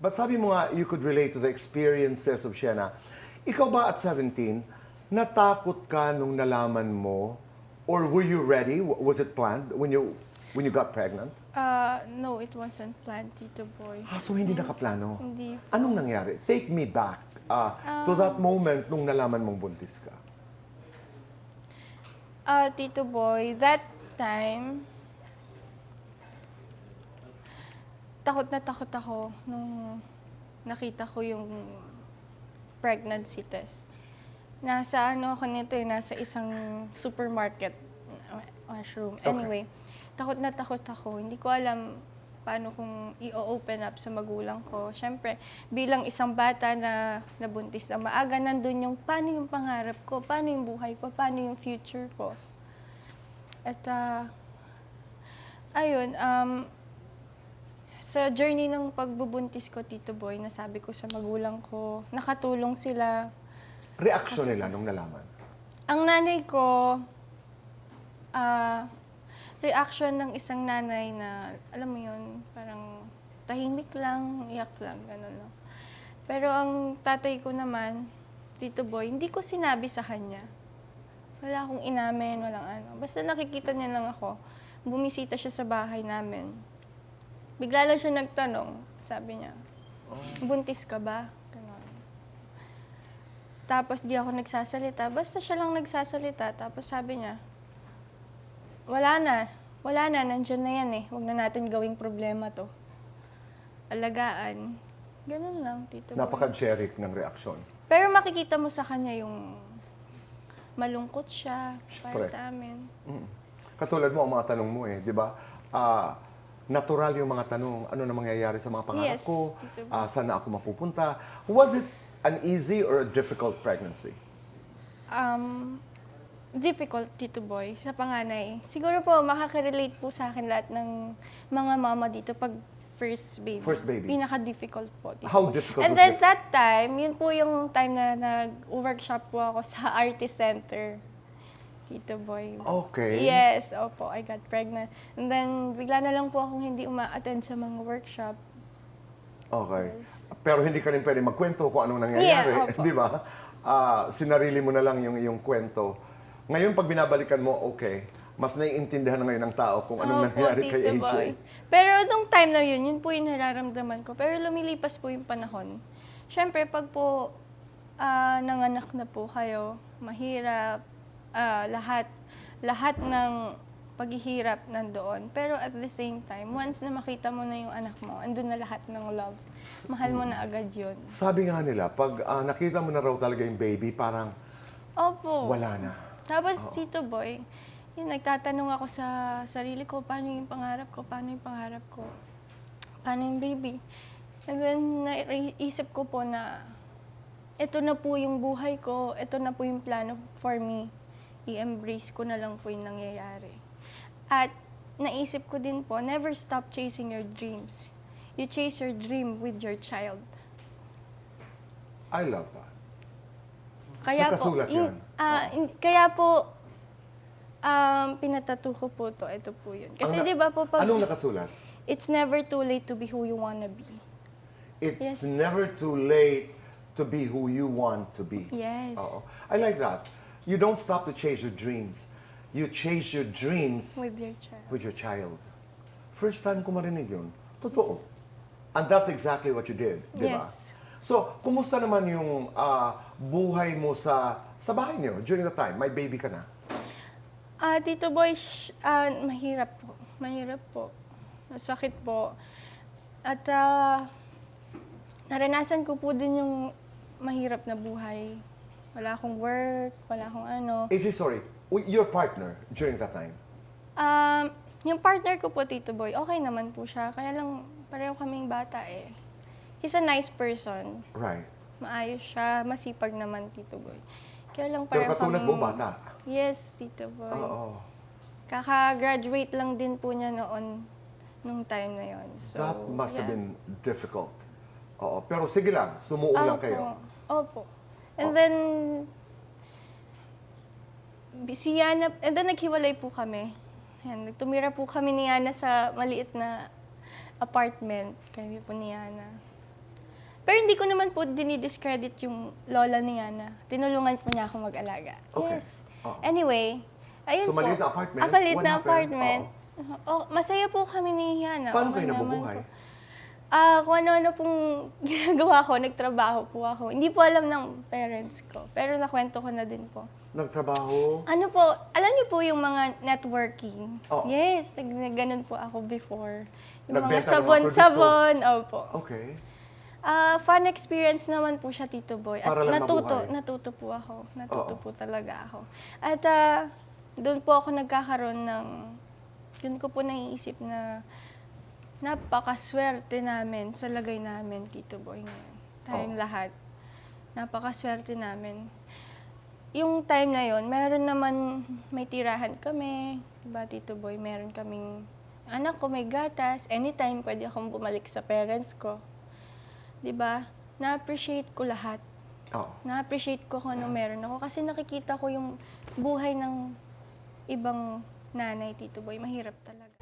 But sabi mo nga, you could relate to the experiences of Sienna. Ikaw ba at 17, natakot ka nung nalaman mo? Or were you ready? Was it planned when you got pregnant? No, it wasn't planned, Tito Boy. So hindi nakaplano? Hindi. Anong nangyari? Take me back to that moment nung nalaman mong buntis ka. Tito Boy, that time, takot na takot ako nung nakita ko yung pregnancy test. Nasa ako nito nasa isang supermarket, washroom. Okay. Anyway, takot na takot ako. Hindi ko alam paano kung i-open up sa magulang ko. Siyempre, bilang isang bata na nabuntis na maaga, nandun yung paano yung pangarap ko, paano yung buhay ko, paano yung future ko. At, ayun, sa journey ng pagbubuntis ko, Tito Boy, nasabi ko sa magulang ko, nakatulong sila. Reaksyon nila nung nalaman? Ang nanay ko, reaction ng isang nanay na, alam mo yun, parang tahimik lang, iyak lang, gano'n lang. Pero ang tatay ko naman, Tito Boy, hindi ko sinabi sa kanya. Wala akong inamin, walang ano. Basta nakikita niya lang ako. Bumisita siya sa bahay namin. Bigla lang siya nagtanong, sabi niya, buntis ka ba? Ganon. Tapos di ako nagsasalita, basta siya lang nagsasalita. Tapos sabi niya, wala na, nandyan na yan eh. Huwag na natin gawing problema to. Alagaan. Ganun lang, Tito Boy. Napaka-generic ng reaksyon. Pero makikita mo sa kanya yung malungkot siya para Siyempre. sa amin. Katulad mo, ang mga tanong mo di ba? Natural yung mga tanong, ano na mangyayari sa mga pangarap Yes, ko? Tito Boy. Saan na ako mapupunta? Was it an easy or a difficult pregnancy? Difficult, Tito Boy, sa panganay. Siguro po, makaka-relate po sa akin lahat ng mga mama dito pag first baby. First baby. Pinaka-difficult po, Tito How Boy. difficult And was then it? that time, yun po yung time na nag-workshop po ako sa artist center. Tito Boy. Okay. Yes, opo, I got pregnant. And then, bigla na lang po akong hindi uma-attend sa mga workshop. Okay. Yes. Pero hindi ka rin pwede magkwento kung anong nangyayari, Yeah, opo. di ba? Sinarili mo na lang yung iyong kwento. Ngayon, pag binabalikan mo, okay, mas naiintindihan na ngayon ng tao kung anong Opo, nangyayari kay Tito AJ. Boy. Pero nung time na yun po yung nararamdaman ko. Pero lumilipas po yung panahon. Siyempre, pag po nanganak na po kayo, mahirap, lahat ng paghihirap nandoon. Pero at the same time, once na makita mo na yung anak mo, andun na lahat ng love. Mahal mo na agad yun. Sabi nga nila, pag nakita mo na raw talaga yung baby, parang Opo. wala na. Tapos, Tito Boy, yun, nagtatanong ako sa sarili ko, paano yung pangarap ko, paano yung pangarap ko, paano yung baby. And then, naisip ko po na, ito na po yung buhay ko, ito na po yung plano for me. I-embrace ko na lang po yung nangyayari. At naisip ko din po, never stop chasing your dreams. You chase your dream with your child. I love that. Kaya Nakasulat yan. Kaya po, pinatato ko po to. Ito po yun. Kasi di ba po, pag, Anong nakasulat? it's never too late to be who you wanna be. It's Yes. never too late to be who you want to be. Yes. Oo. I like that. You don't stop to chase your dreams. You chase your dreams With your child. with your child. First time ko marinig yun. Totoo. And that's exactly what you did, di ba? Yes. So, kumusta naman yung buhay mo sa bahay niyo during the time? May baby ka na? Tito Boy, mahirap po. Mahirap po. Masakit po. At naranasan ko po din yung mahirap na buhay. Wala akong work, wala akong ano. AJ, sorry. Your partner during that time? Yung partner ko po, Tito Boy, okay naman po siya. Kaya lang, pareho kaming bata eh. He's a nice person. Right. Maayos siya, masipag naman, Tito Boy. Kaya lang Pero pareho katulad kaming... mo, bata. Yes, Tito Boy. Oo. Kaka-graduate lang din po niya noon, nung time na yon. So, That must have yeah. been difficult. Oo. Pero sige lang, sumuo lang Opo, kayo. Opo. And then, si Yana, and then naghiwalay po kami. Yan, tumira po kami ni Yana sa maliit na apartment. Kami po ni Yana. Pero hindi ko naman po dinidiscredit yung lola ni Yana. Tinulungan po niya ako mag-alaga. Okay. Yes. Oo. Anyway, ayun So, po. maliit na apartment? Maliit What na happened? apartment. Oh, masaya po kami ni Yana. Paano Okay kayo naman nabubuhay? po. Kung ano-ano pong ginagawa ko, nagtrabaho po ako. Hindi po alam ng parents ko, pero nakwento ko na din po. Nagtrabaho? Ano po, alam niyo po yung mga networking? Oo. Yes, ganun po ako before. Yung mga Nagbenta ng mga sabon-sabon, opo. Okay. Fun experience naman po siya, Tito Boy. At Para lang mabuhay. natuto po ako. Natuto Oo. po talaga ako. At doon po ako nagkakaroon ng, doon ko po naiisip na napakaswerte namin sa lagay namin, Tito Boy, ngayon. Tayong lahat. Napakaswerte namin. Yung time na yon, meron naman, may tirahan kami, diba, Tito Boy, meron kaming anak ko, may gatas, anytime pwede akong bumalik sa parents ko. Diba? Na-appreciate ko lahat. Oo. Na-appreciate ko kung ano meron ako kasi nakikita ko yung buhay ng ibang nanay, Tito Boy, mahirap talaga.